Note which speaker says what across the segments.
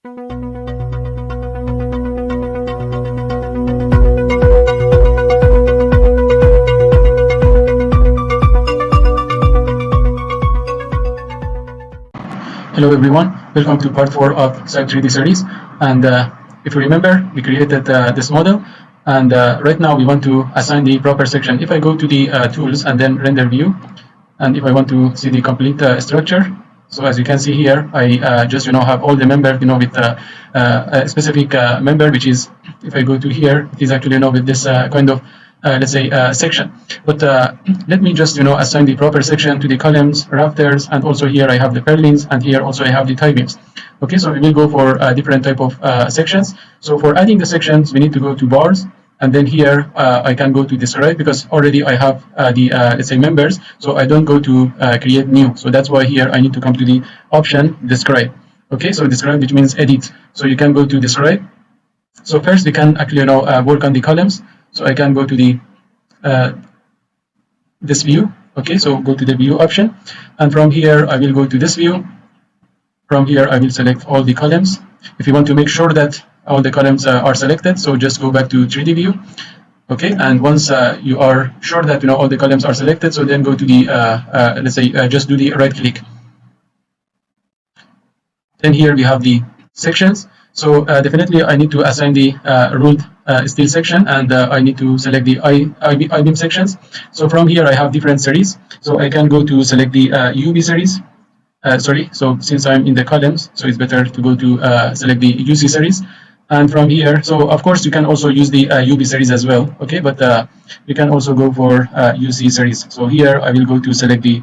Speaker 1: Hello everyone, welcome to part 4 of CYPE 3D series. And if you remember, we created this model, and right now we want to assign the proper section. If I go to the tools and then render view, and if I want to see the complete structure, so as you can see here, I just have all the members with a specific member, which is, if I go to here, it is actually with this kind of let's say section. But let me just assign the proper section to the columns, rafters, and also here I have the purlins, and here also I have the tie beams. Okay, so we will go for different type of sections. So for adding the sections, we need to go to bars, and then here I can go to describe, because already I have the let's say members, so I don't go to create new. So that's why here I need to come to the option describe. Okay, so describe, which means edit. So you can go to describe. So first we can actually work on the columns. So I can go to the this view. Okay, so go to the view option, and from here I will go to this view. From here I will select all the columns. If you want to make sure that all the columns are selected, so just go back to 3D view. Okay, and once you are sure that all the columns are selected, so then go to the let's say just do the right click. Then here we have the sections. So definitely I need to assign the ruled steel section, and I need to select the I-beam sections. So from here I have different series, so I can go to select the UV series. So since I'm in the columns, so it's better to go to select the UC series. And from here, so of course you can also use the UV series as well. Okay, but you can also go for UC series. So here I will go to select the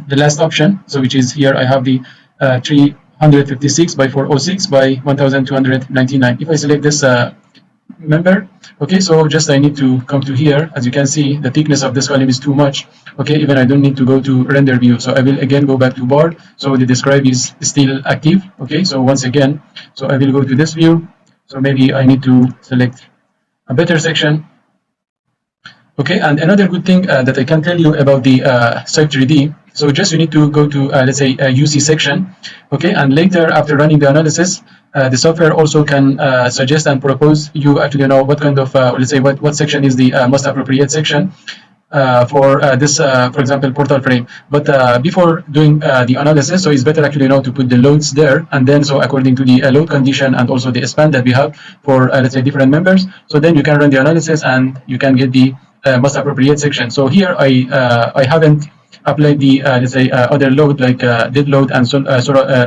Speaker 1: last option, so which is here I have the 356 by 406 by 1299. If I select this member, okay, so just I need to come to here. As you can see, the thickness of this column is too much. Okay, even I don't need to go to render view, so I will again go back to bar. So the describe is still active. Okay, so once again, so I will go to this view. So maybe I need to select a better section. Okay, and another good thing that I can tell you about the CYPE 3D, so just you need to go to let's say a UC section. Okay, and later after running the analysis, the software also can suggest and propose you actually what kind of let's say what section is the most appropriate section for this for example portal frame. But before doing the analysis, so it's better actually to put the loads there, and then so according to the load condition and also the span that we have for let's say different members, so then you can run the analysis and you can get the most appropriate section. So here I haven't applied the let's say other load like dead load and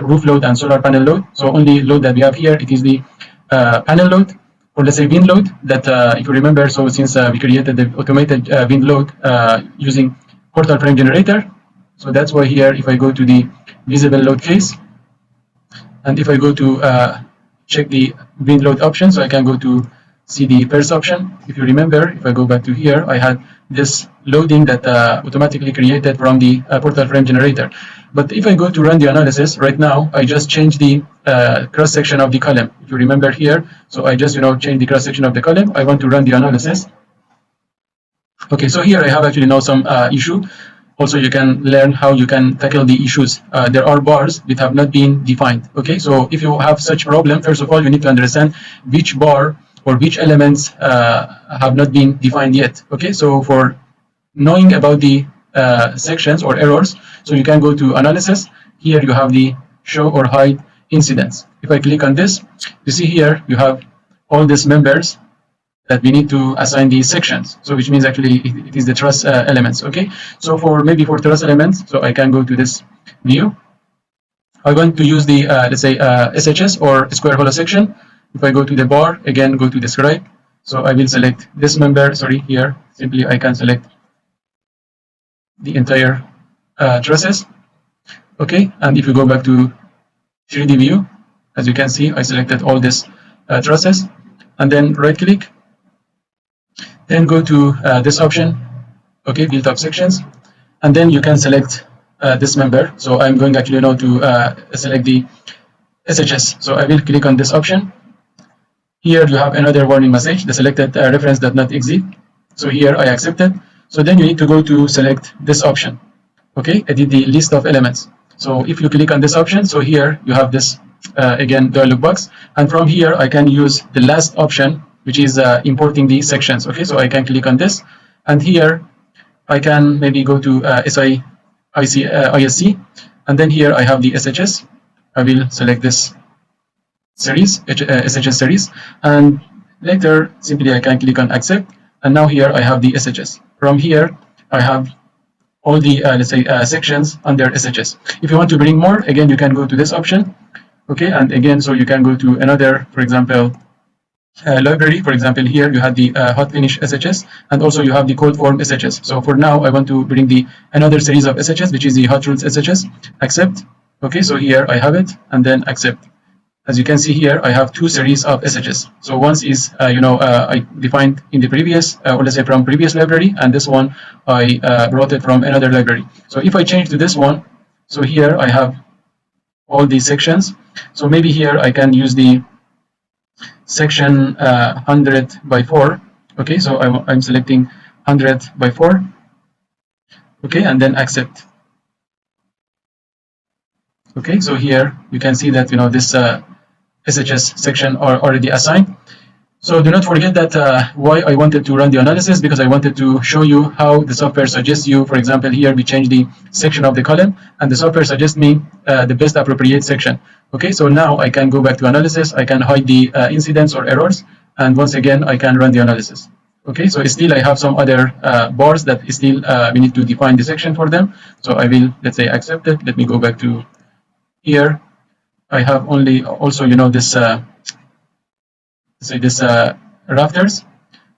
Speaker 1: roof load and solar panel load. So only load that we have here, it is the panel load, or let's say wind load, that if you remember, so since we created the automated wind load using portal frame generator, so that's why here if I go to the visible load case, and if I go to check the wind load option, so I can go to see the first option. If you remember, if I go back to here, I had this loading that automatically created from the portal frame generator. But if I go to run the analysis right now, I just change the cross section of the column. If you remember here, so I just change the cross section of the column. I want to run the analysis. Okay, so here I have actually now some issue. Also, you can learn how you can tackle the issues. There are bars that have not been defined. Okay, so if you have such problem, first of all, you need to understand which bar or which elements have not been defined yet. Okay, so for knowing about the sections or errors, so you can go to analysis. Here you have the show or hide incidents. If I click on this, you see here you have all these members that we need to assign these sections. So which means actually it is the truss elements. Okay, so for truss elements, so I can go to this view. I want to use the let's say SHS or square hollow section. If I go to the bar, again go to describe. So I will select this member. Sorry, here simply I can select the entire trusses. Okay, and if you go back to 3D view, as you can see, I selected all these trusses, and then right click, then go to this option. Okay, build up sections, and then you can select this member. So I'm going actually now to select the SHS. So I will click on this option. Here you have another warning message: the selected reference does not exist. So here I accepted. So then you need to go to select this option. Okay, edit the list of elements. So if you click on this option, so here you have this again dialog box, and from here I can use the last option, which is importing the sections. Okay, so I can click on this, and here I can maybe go to ISC, and then here I have the SHS. I will select this series, SHS series, and later simply I can click on accept, and now here I have the SHS. From here I have all the let's say sections under SHS. If you want to bring more, again you can go to this option. Okay, and again, so you can go to another, for example, library. For example, here you have the hot finish SHS, and also you have the cold form SHS. So for now I want to bring the another series of SHS, which is the hot rules SHS. Accept. Okay, so here I have it, and then accept. As you can see here, I have two series of SHS. So one is I defined in the previous or let's say from previous library, and this one I brought it from another library. So if I change to this one, so here I have all these sections. So maybe here I can use the section 100 by 4. Okay, so I'm selecting 100 by 4. Okay, and then accept. Okay, so here you can see that this SHS section are already assigned. So do not forget that why I wanted to run the analysis, because I wanted to show you how the software suggests you. For example, here we change the section of the column, and the software suggests me the best appropriate section. Okay, so now I can go back to analysis. I can hide the incidents or errors, and once again I can run the analysis. Okay, so still I have some other bars that still we need to define the section for them. So I will, let's say, accept it. Let me go back to here. I have only also this say this rafters.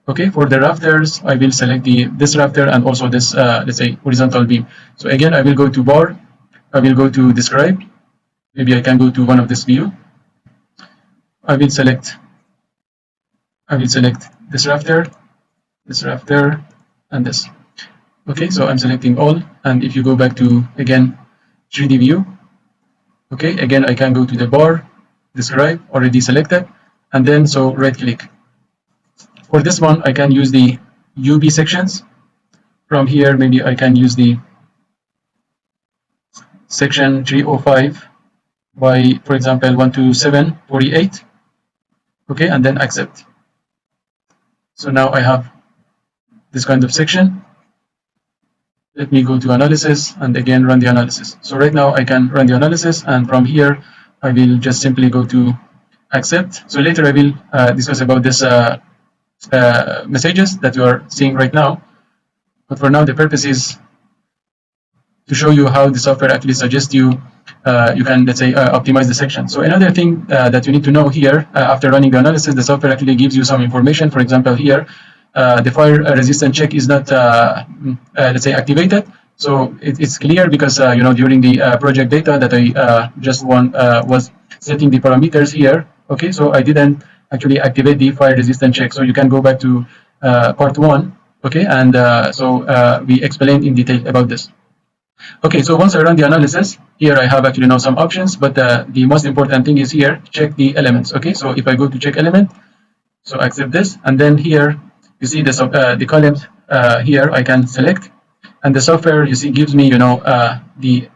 Speaker 1: Okay, for the rafters I will select this rafter and also this let's say horizontal beam. So again I will go to bar, I will go to describe, maybe I can go to one of this view. I will select this rafter, and this. Okay, so I'm selecting all, and if you go back to again 3D view, okay, again I can go to the bar, describe, already selected, and then so right click. For this one I can use the UB sections. From here maybe I can use the section 305 by, for example, 12748. Okay, and then accept. So now I have this kind of section. Let me go to analysis and again run the analysis. So right now I can run the analysis, and from here I will just simply go to accept. So later I will discuss about this messages that you are seeing right now, but for now the purpose is to show you how the software actually suggests you can, let's say, optimize the section. So another thing that you need to know here, after running the analysis, the software actually gives you some information. For example, here the fire resistance check is not let's say activated. So it's clear because during the project data that I just was setting the parameters here. Okay, so I didn't actually activate the fire resistance check. So you can go back to part 1. Okay, and so we explained in detail about this. Okay, so once I run the analysis, here I have actually now some options, but the most important thing is here, check the elements. Okay, so if I go to check element, so accept this, and then here you see the columns here I can select, and the software you see gives me the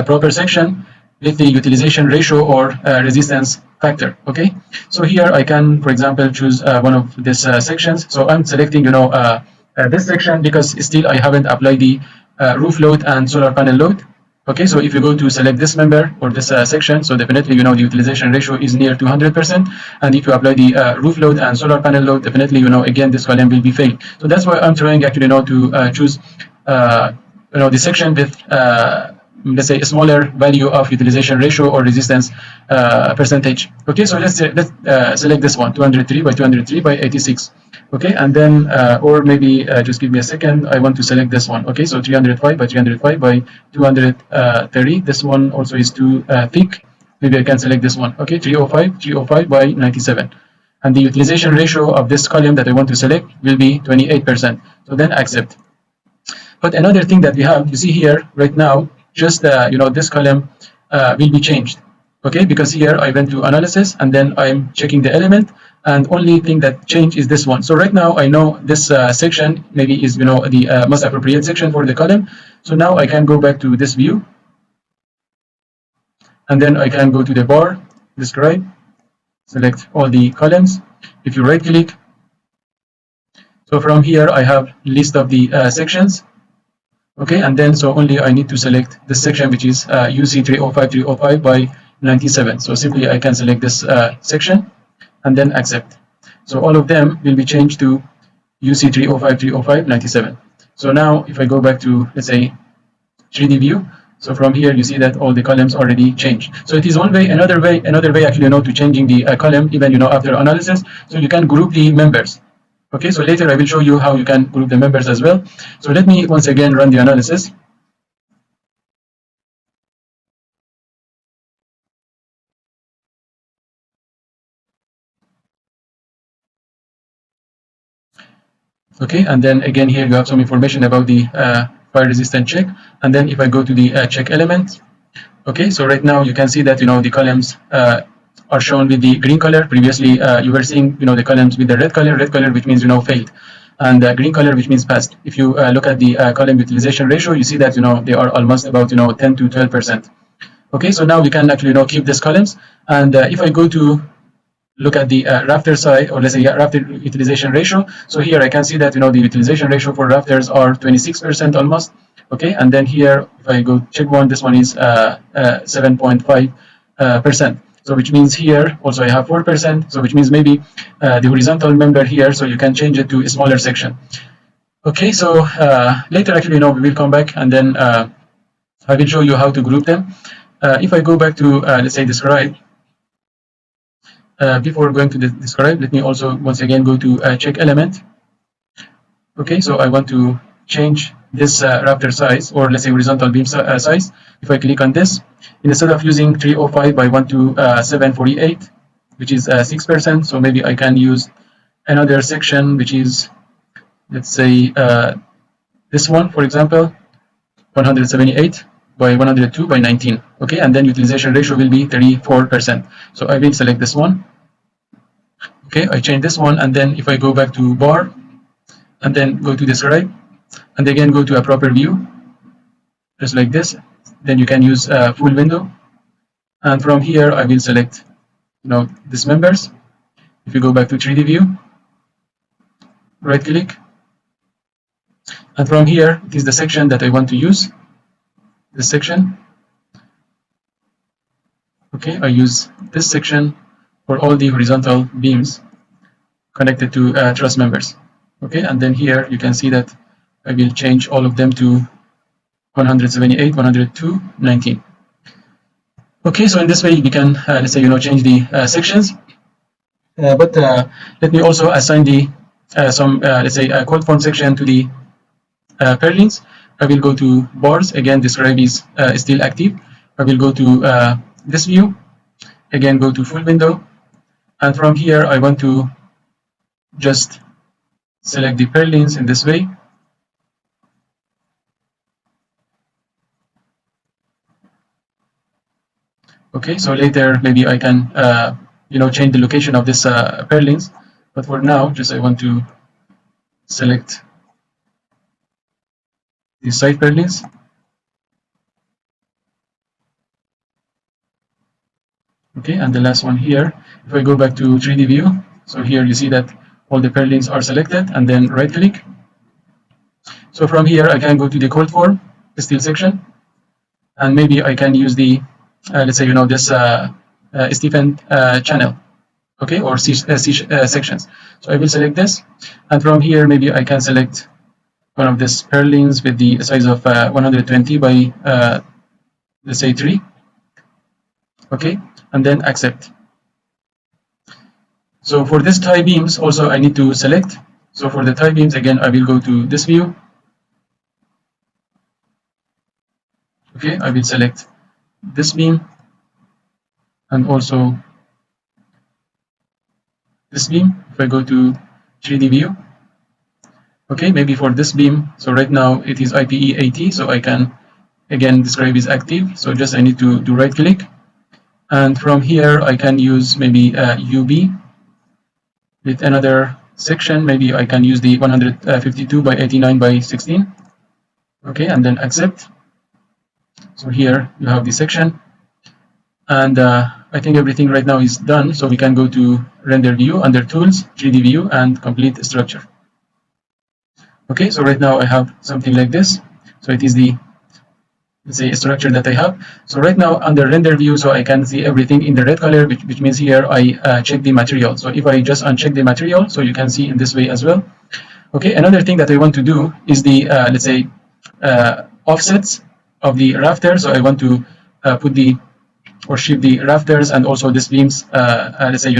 Speaker 1: proper section with the utilization ratio or resistance factor. Okay, so here I can, for example, choose one of these sections. So I'm selecting this section because still I haven't applied the roof load and solar panel load. Okay, so if you go to select this member or this section, so definitely the utilization ratio is near to 100%, and if you apply the roof load and solar panel load, definitely again this column will be failed. So that's why I'm trying actually to choose the section with let's say a smaller value of utilization ratio or resistance percentage. Okay, so let's select this one, 203 by 203 by 86. Okay, and then or maybe just give me a second, I want to select this one. Okay, so 305 by 305 by 230. This one also is too thick. Maybe I can select this one. Okay, 305 by 97, and the utilization ratio of this column that I want to select will be 28%. So then accept. But another thing that we have, you see here right now, just this column will be changed. Okay, because here I went to analysis and then I'm checking the element, and only thing that changed is this one. So right now I know this section maybe is the most appropriate section for the column. So now I can go back to this view, and then I can go to the bar, describe, select all the columns. If you right click, so from here I have list of the sections. Okay, and then so only I need to select this section, which is UC 305 by 97. So simply I can select this section and then accept. So all of them will be changed to UC 305 97. So now if I go back to, let's say, 3D view, so from here you see that all the columns already changed. So it is one way. Another way actually, to changing the column even after analysis. So you can group the members. Okay, so later I will show you how you can group the members as well. So let me once again run the analysis. Okay, and then again here you have some information about the fire resistant check. And then if I go to the check element, okay, so right now you can see that the columns are shown with the green color. Previously you were seeing the columns with the red color which means failed, and green color which means passed. If you look at the column utilization ratio, you see that they are almost about 10 to 12%. Okay, so now we can actually keep these columns, and if I go to look at the rafter side, or let's say rafter utilization ratio, so here I can see that the utilization ratio for rafters are 26% almost. Okay, and then here if I go check one, this one is 7.5%. So which means here also I have 4%. So which means maybe the horizontal member here, so you can change it to a smaller section. Okay, so later actually we will come back, and then I will show you how to group them. If I go back to let's say describe, before going to describe, let me also once again go to check element. Okay, so I want to change this rafter size, or let's say horizontal beam size. If I click on this, instead of using 305 by 12748, which is 6%, so maybe I can use another section, which is, let's say, this one, for example, 178 by 102 by 19. Okay, and then utilization ratio will be 34%. So I will select this one. Okay, I change this one, and then if I go back to bar and then go to describe, and again go to a proper view, just like this, then you can use full window, and from here I will select these members. If you go back to 3D view, right click, and from here it is the section that I want to use, this section. Okay, I use this section for all the horizontal beams connected to truss members. Okay, and then here you can see that I will change all of them to 178, 102, 19. Okay, so in this way we can let's say change the sections. But let me also assign the some let's say code form section to the purlins. I will go to bars, again describe is still active. I will go to this view, again go to full window, and from here I want to just select the purlins in this way. Okay, so later maybe I can change the location of this purlins, but for now just I want to select the side purlins. Okay, and the last one here, if I go back to 3D view, so here you see that all the purlins are selected, and then right click. So from here I can go to the code form steel section, and maybe I can use the let's say this Stephen channel, okay, or C sections. So I will select this, and from here maybe I can select one of these purlins with the size of 120 by let's say 3. Okay, and then accept. So for this tie beams also I need to select. So for the tie beams, again I will go to this view. Okay, I will select this beam and also this beam. If I go to 3D view, okay, maybe for this beam, so right now it is IPE 80, so I can again describe is active. So just I need to do right click, and from here I can use maybe UB with another section. Maybe I can use the 152 by 89 by 16. Okay, and then accept. So here you have the section, and I think everything right now is done, so we can go to render view under tools, 3D view, and complete structure. Okay, so right now I have something like this. So it is the, let's say, structure that I have. So right now under render view, so I can see everything in the red color, which means here I check the material. So if I just uncheck the material, so you can see in this way as well. Okay, another thing that I want to do is the, let's say, offsets of the rafter. So I want to put the, or shift the rafters and also these beams, let's say,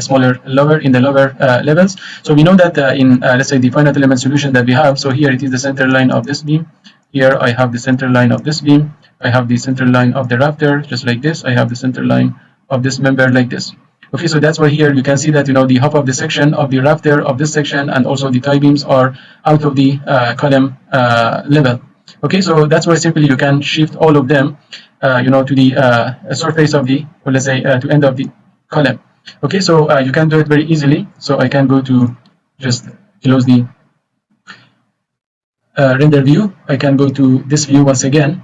Speaker 1: smaller, lower in the lower levels. So we know that in, let's say, the finite element solution that we have, so here it is the center line of this beam. Here I have the center line of this beam. I have the center line of the rafter, just like this. I have the center line of this member like this. Okay, so that's why here you can see that, the half of the section of the rafter of this section and also the tie beams are out of the column level. Okay, so that's why simply you can shift all of them, to the surface of the, or let's say, to end of the column. Okay, so you can do it very easily. So I can go to just close the render view. I can go to this view once again,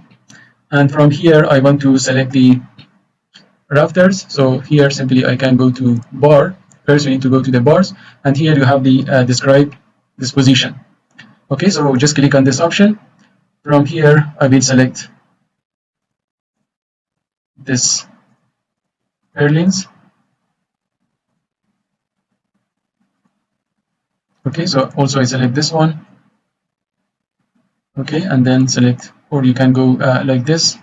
Speaker 1: and from here I want to select the rafters. So here simply I can go to bar. First we need to go to the bars, and here you have the describe this position. Okay, so just click on this option. From here I will select this purlins. Okay, so also I select this one. Okay, and then select, or you can go like this.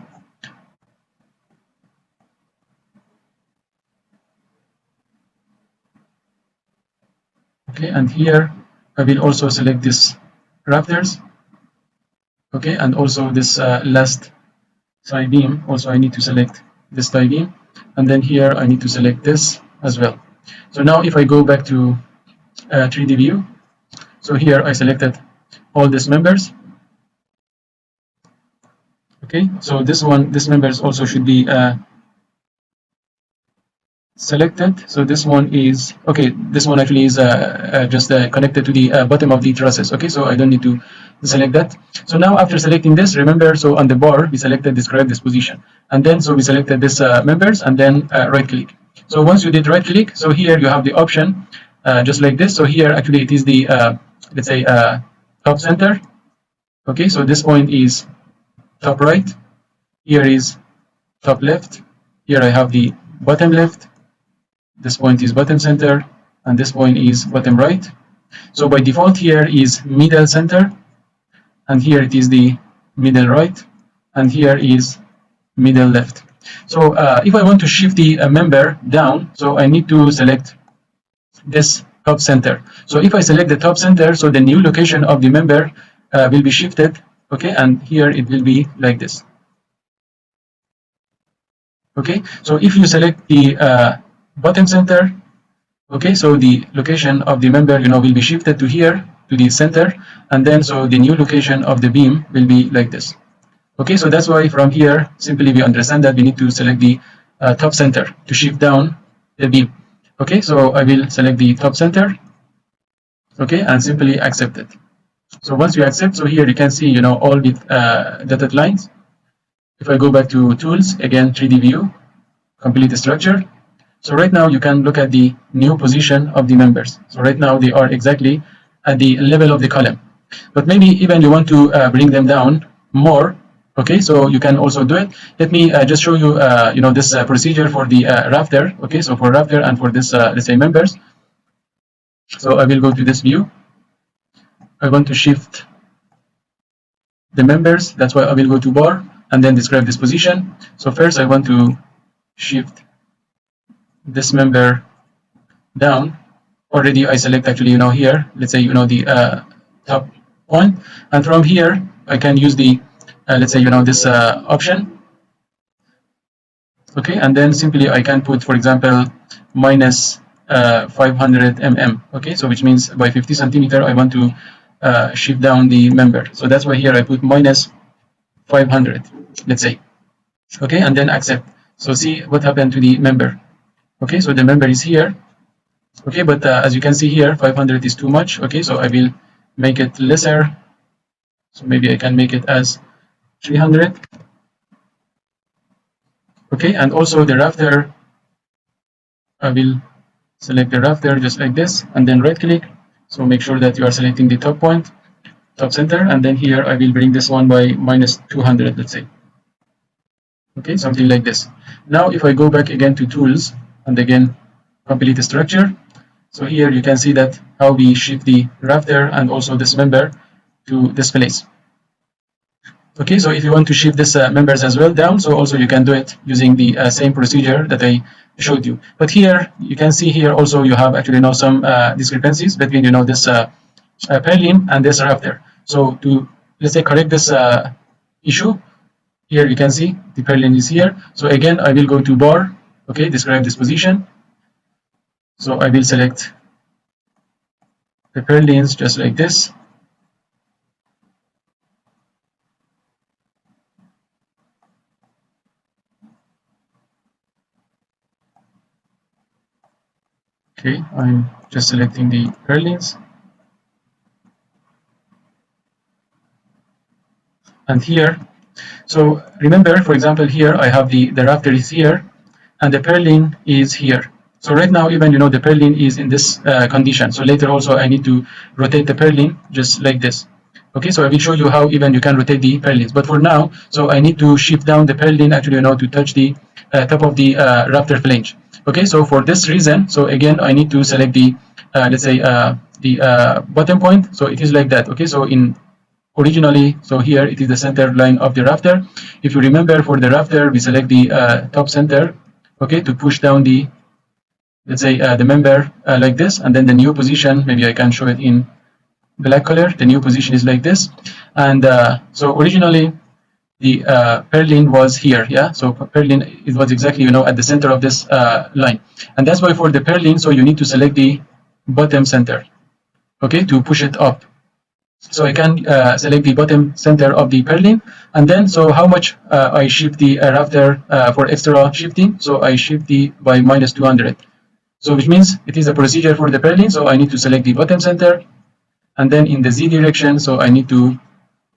Speaker 1: Okay, and here I will also select this rafters. Okay, and also this last side beam, also I need to select this tie beam, and then here I need to select this as well. So now if I go back to 3D view, so here I selected all these members. Okay, so this members also should be selected. So this one is okay. This one actually is just connected to the bottom of the trusses. Okay, so I don't need to select that. So now after selecting this, remember, so on the bar we selected describe this position, and then so we selected this members, and then right click. So once you did right click, so here you have the option just like this. So here actually it is the let's say top center. Okay, so this point is top right. Here is top left. Here I have the bottom left. This point is bottom center, and this point is bottom right. So by default here is middle center, and here it is the middle right, and here is middle left. So if I want to shift the member down, so I need to select this top center. So if I select the top center, so the new location of the member will be shifted. Okay, and here it will be like this. Okay, so if you select the bottom center, okay, so the location of the member, will be shifted to here, to the center, and then so the new location of the beam will be like this. Okay, so that's why from here, simply we understand that we need to select the top center to shift down the beam. Okay, so I will select the top center, okay, and simply accept it. So once you accept, so here you can see, all with dotted lines. If I go back to tools, again, 3D view, complete the structure. So right now you can look at the new position of the members. So right now they are exactly at the level of the column. But maybe even you want to bring them down more. Okay, so you can also do it. Let me just show you, this procedure for the rafter. Okay, so for rafter and for this, let's say, members. So I will go to this view. I want to shift the members. That's why I will go to bar and then describe this position. So first I want to shift this member down. Already I select actually, here, let's say, the top point, and from here I can use the let's say, this option. Okay, and then simply I can put, for example, minus 500 mm. Okay, so which means by 50 centimeter I want to shift down the member. So that's why here I put minus 500, let's say. Okay, and then accept. So see what happened to the member. Okay, so the member is here. Okay, but as you can see here, 500 is too much. Okay, so I will make it lesser. So maybe I can make it as 300. Okay, and also the rafter, I will select the rafter just like this, and then right click. So make sure that you are selecting the top point, top center, and then here I will bring this one by minus 200, let's say. Okay, something like this. Now if I go back again to tools and again complete the structure, so here you can see that how we shift the rafter and also this member to this place. Okay, so if you want to shift this members as well down, so also you can do it using the same procedure that I showed you. But here you can see here also you have actually now some discrepancies between this purlin and this rafter. So to, let's say, correct this issue, here you can see the purlin is here. So again I will go to bar, okay, describe this position. So I will select the purlins just like this. Okay, I'm just selecting the purlins. And here, so remember, for example, here I have the rafter is here and the purlin is here. So right now, even the purlin is in this condition. So later also I need to rotate the purlin just like this. Okay, so I will show you how even you can rotate the purlins. But for now, so I need to shift down the purlin actually to touch the top of the rafter flange. Okay, so for this reason, so again I need to select the let's say the bottom point. So it is like that. Okay, so in originally, so here it is the center line of the rafter. If you remember, for the rafter we select the top center, okay, to push down the, let's say, the member like this, and then the new position, maybe I can show it in black color. The new position is like this, and so originally the purlin was here, yeah. So purlin, it was exactly at the center of this line, and that's why for the purlin, so you need to select the bottom center, okay, to push it up. So I can select the bottom center of the purlin, and then so how much I shift the rafter for extra shifting. So I shift the by minus 200. So which means it is a procedure for the purlin. So I need to select the bottom center, and then in the Z direction, so I need to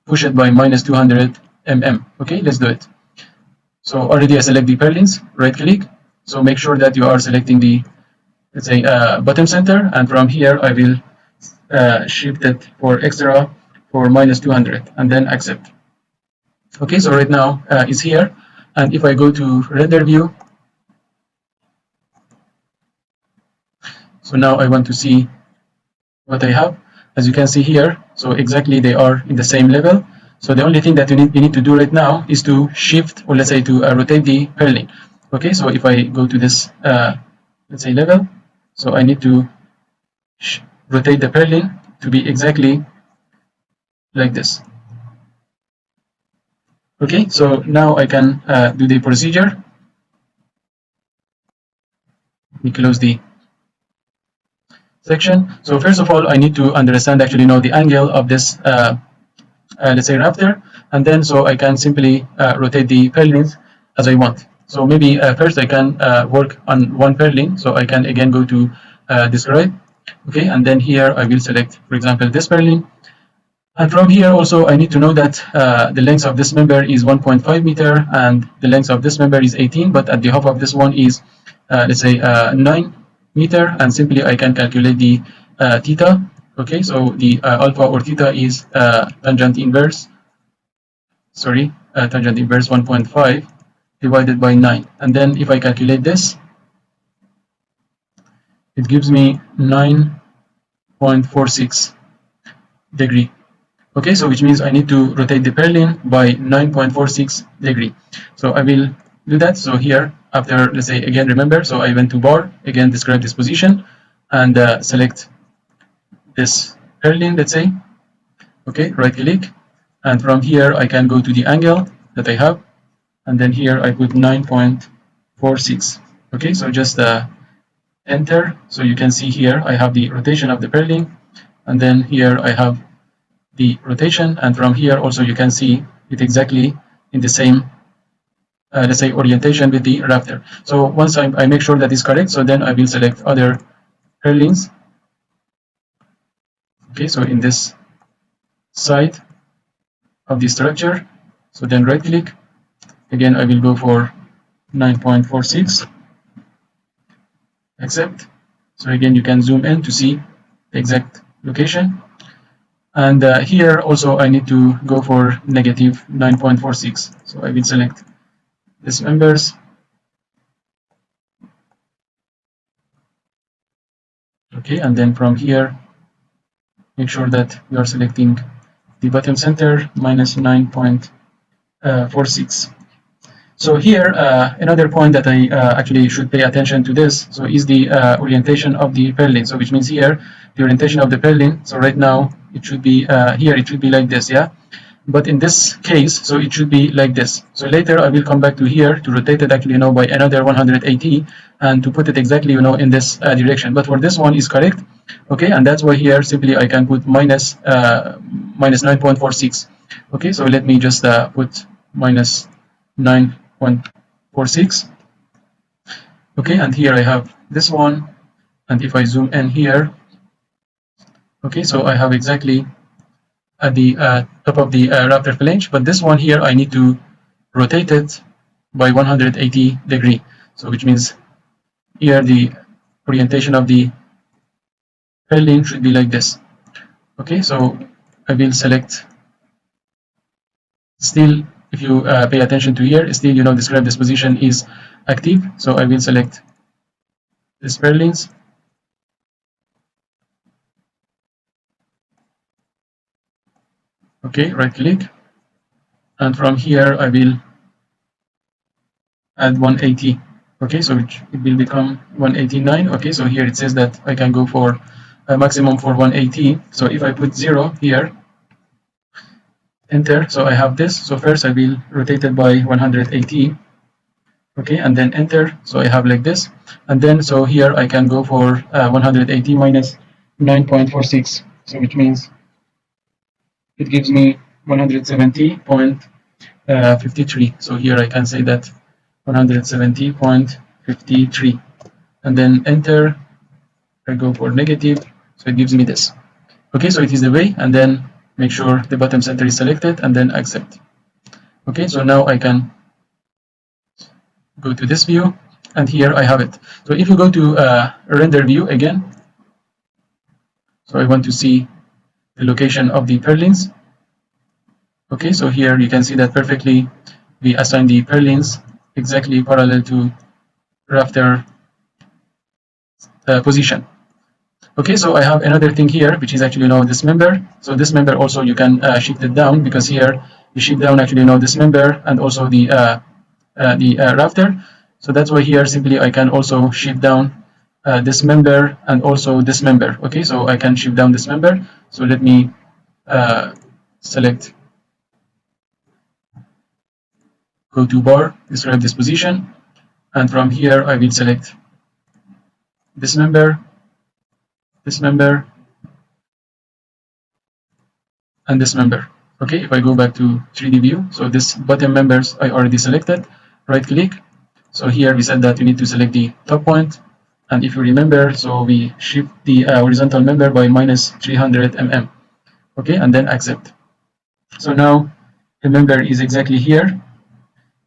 Speaker 1: push it by minus 200 mm. Okay, let's do it. So already I select the purlins, right click. So make sure that you are selecting the, let's say, bottom center, and from here I will shift it for extra for minus 200 and then accept. Okay, so right now it's here, and if I go to render view, so now I want to see what I have. As you can see here, so exactly they are in the same level. So the only thing that you need to do right now is to shift, or let's say to rotate the purlin. Okay, so if I go to this let's say level, so I need to rotate the purlin to be exactly like this. Okay, so now I can do the procedure. We close the section. So first of all, I need to understand actually the angle of this let's say rafter, and then so I can simply rotate the purlins as I want. So maybe first I can work on one purlin. So I can again go to describe, okay, and then here I will select, for example, this purlin. And from here also I need to know that the length of this member is 1.5 meter and the length of this member is 18, but at the half of this one is let's say 9 meter, and simply I can calculate the theta. Okay, so the alpha or theta is tangent inverse 1.5 divided by 9, and then if I calculate this, it gives me 9.46 degree. Okay, so which means I need to rotate the purlin by 9.46 degree. So I will do that. So here, after, let's say, again, remember, so I went to bar, again, describe this position, and select this purlin, let's say. Okay, right click, and from here I can go to the angle that I have, and then here I put 9.46. Okay, so just enter. So you can see here I have the rotation of the purlin, and then here I have the rotation, and from here also you can see it exactly in the same let's say orientation with the rafter. So once I make sure that is correct, so then I will select other purlins. Okay, so in this side of the structure, so then right click, again I will go for 9.46, accept. So again, you can zoom in to see the exact location. And here also I need to go for negative 9.46. So I will select this members. Okay, and then from here, make sure that you are selecting the bottom center minus 9.46. So here, another point that I actually should pay attention to this, so is the orientation of the purlin. So which means here, the orientation of the purlin, so right now, it should be here, it should be like this, yeah? But in this case, so it should be like this. So later I will come back to here to rotate it actually, by another 180 and to put it exactly, in this direction. But for this one is correct, okay? And that's why here simply I can put minus 9.46. Okay, so let me just put minus 9.46. Okay, and here I have this one. And if I zoom in here, okay, so I have exactly at the top of the raptor phalange, but this one here I need to rotate it by 180 degree. So which means here the orientation of the purlin should be like this. Okay, so I will select still, if you pay attention to here, still describe this position is active. So I will select this purlins. Okay, right click, and from here I will add 180. Okay, so it will become 189. Okay, so here it says that I can go for a maximum for 180. So if I put 0 here, enter, so I have this. So first I will rotate it by 180. Okay, and then enter, so I have like this. And then so here I can go for 180 minus 9.46, so which means it gives me 170.53. So here I can say that 170.53, and then enter. I go for negative, so it gives me this. Okay, so it is the way, and then make sure the bottom center is selected and then accept. Okay, so now I can go to this view, and here I have it. So if you go to render view again, so I want to see the location of the purlins. Okay, so here you can see that perfectly we assign the purlins exactly parallel to rafter position. Okay, so I have another thing here, which is actually this member. So this member also you can shift it down, because here you shift down actually this member and also the rafter. So that's why here simply I can also shift down this member and also this member. Okay, so I can shift down this member. So let me select, go to bar, describe this position, and from here I will select this member, and this member. Okay, if I go back to 3D view, so this bottom members I already selected, right click. So here we said that we need to select the top point, and if you remember, so we shift the horizontal member by minus 300 mm. Okay, and then accept. So now the member is exactly here.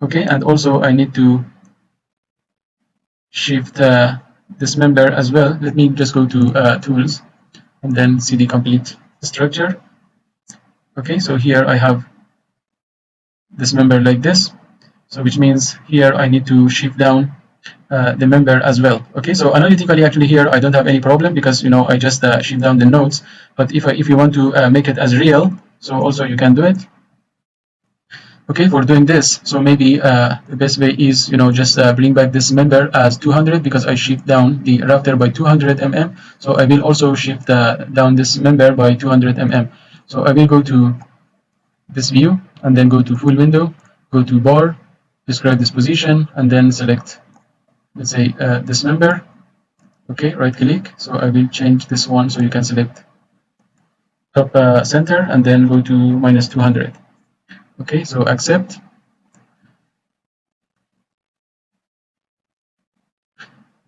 Speaker 1: Okay, and also I need to shift this member as well. Let me just go to tools and then see the complete structure. Okay, so here I have this member like this, so which means here I need to shift down the member as well. Okay, so analytically actually here I don't have any problem, because I just shift down the nodes. But if you want to make it as real, so also you can do it. Okay, for doing this, so maybe the best way is just bring back this member as 200, because I shift down the rafter by 200 mm. So I will also shift down this member by 200 mm. So I will go to this view and then go to full window, go to bar, describe this position, and then select, let's say, this member. Okay, right click. So I will change this one, so you can select top center and then go to minus 200. Okay, so accept.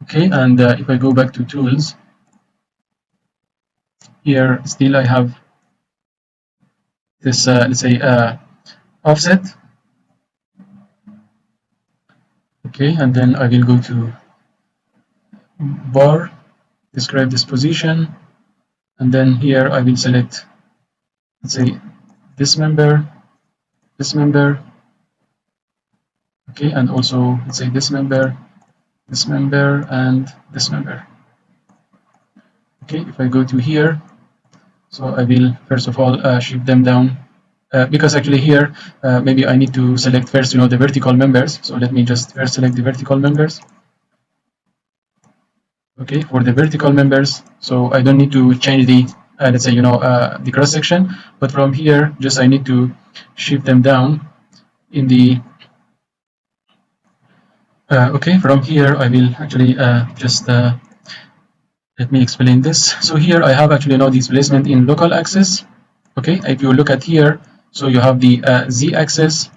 Speaker 1: Okay, and if I go back to tools, here still I have this, let's say, offset. Okay, and then I will go to bar, describe this position, and then here I will select, let's say, this member, okay, and also let's say this member, and this member. Okay, if I go to here, so I will first of all shift them down, because actually here maybe I need to select first, the vertical members. So let me just first select the vertical members. Okay, for the vertical members, so I don't need to change the let's say the cross section, but from here just I need to shift them down in the okay, from here I will actually just let me explain this. So here I have actually now displacement in local axis. Okay, if you look at here, so you have the z axis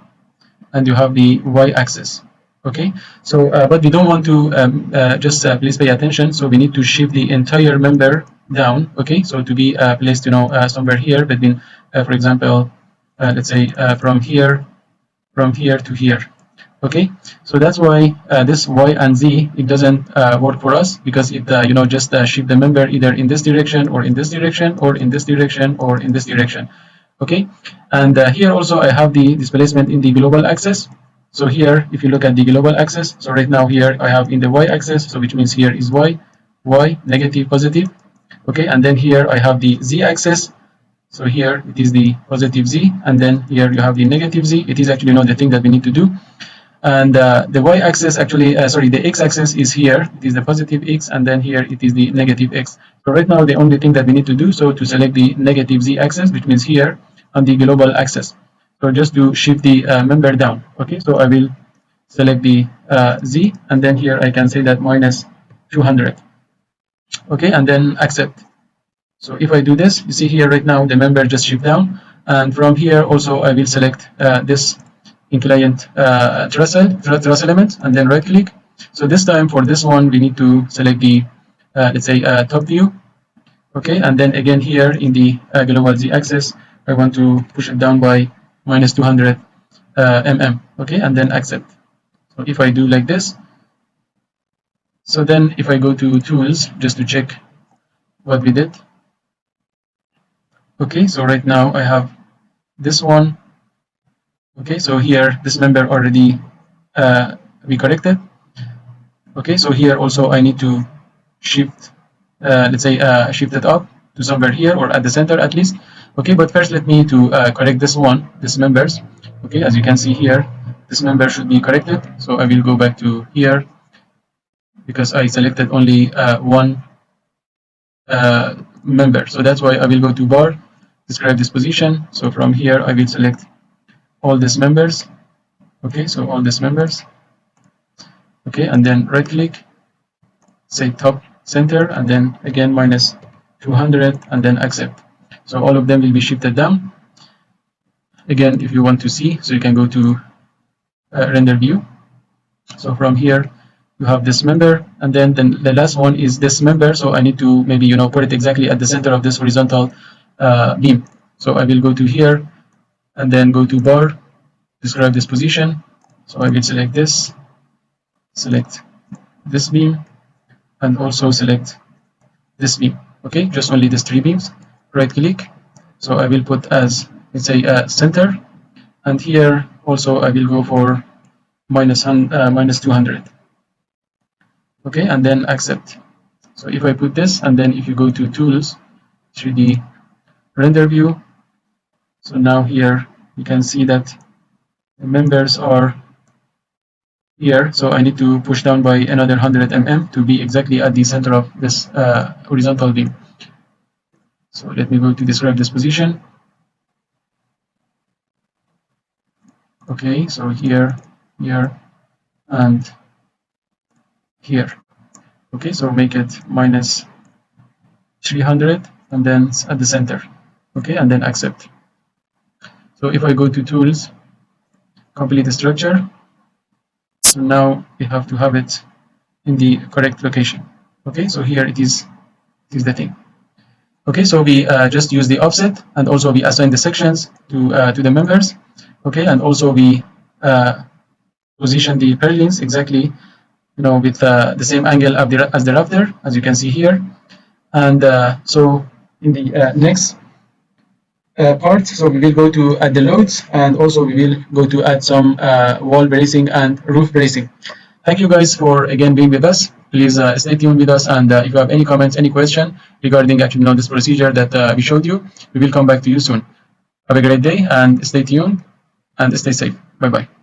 Speaker 1: and you have the y axis. Okay, so but we don't want to just please pay attention. So we need to shift the entire member down. Okay, so to be placed somewhere here between for example let's say from here to here. Okay, so that's why this y and z, it doesn't work for us, because it just shift the member either in this direction or in this direction or in this direction or in this direction. Okay, and here also I have the displacement in the global axis. So here if you look at the global axis, so right now here I have in the y axis, so which means here is y, negative, positive. Okay, and then here I have the z axis. So here it is the positive z, and then here you have the negative z. It is actually not the thing that we need to do. And the y-axis actually, sorry, the x-axis is here. It is the positive x, and then here it is the negative x. So right now the only thing that we need to do, so to select the negative z-axis, which means here on the global axis. So just to shift the member down. Okay, so I will select the z, and then here I can say that minus 200. Okay, and then accept. So if I do this, you see here right now the member just shift down, and from here also I will select this inclined truss element, and then right click. So this time for this one we need to select the let's say top view. Okay, and then again here in the global z axis I want to push it down by minus 200 mm. Okay, and then accept. So if I do like this, so then if I go to tools just to check what we did. Okay, so right now I have this one. Okay, so here this member already we corrected. Okay, so here also I need to shift let's say shift it up to somewhere here, or at the center at least. Okay, but first let me to correct this one, this members. Okay, as you can see here, this member should be corrected. So I will go back to here because I selected only one member. So that's why I will go to bar, describe this position. So from here I will select all these members. Okay, so all these members. Okay, and then right click, say top center, and then again minus 200, and then accept. So all of them will be shifted down. Again, if you want to see, so you can go to render view. So from here you have this member, and then the last one is this member. So I need to maybe put it exactly at the center of this horizontal beam. So I will go to here and then go to bar, describe this position. So I will select this, select this beam, and also select this beam. Okay, just only these three beams. Right click, so I will put as, let's say center, and here also I will go for minus 200. Okay, and then accept. So if I put this, and then if you go to tools, 3D render view, so now here you can see that the members are here. So I need to push down by another 100 mm to be exactly at the center of this horizontal beam. So let me go to describe this position. Okay, so here, and here. Okay, so make it minus 300, and then at the center. Okay, and then accept. So if I go to tools, complete the structure, so now we have to have it in the correct location. Okay, so here it is the thing. Okay, so we just use the offset, and also we assign the sections to the members. Okay, and also we position the purlins exactly with the same angle as the rafter, as you can see here. And so in the next part, so we will go to add the loads, and also we will go to add some wall bracing and roof bracing. Thank you guys for again being with us. Please stay tuned with us, and if you have any comments, any question regarding actually this procedure that we showed you, we will come back to you soon. Have a great day and stay tuned and stay safe. Bye bye.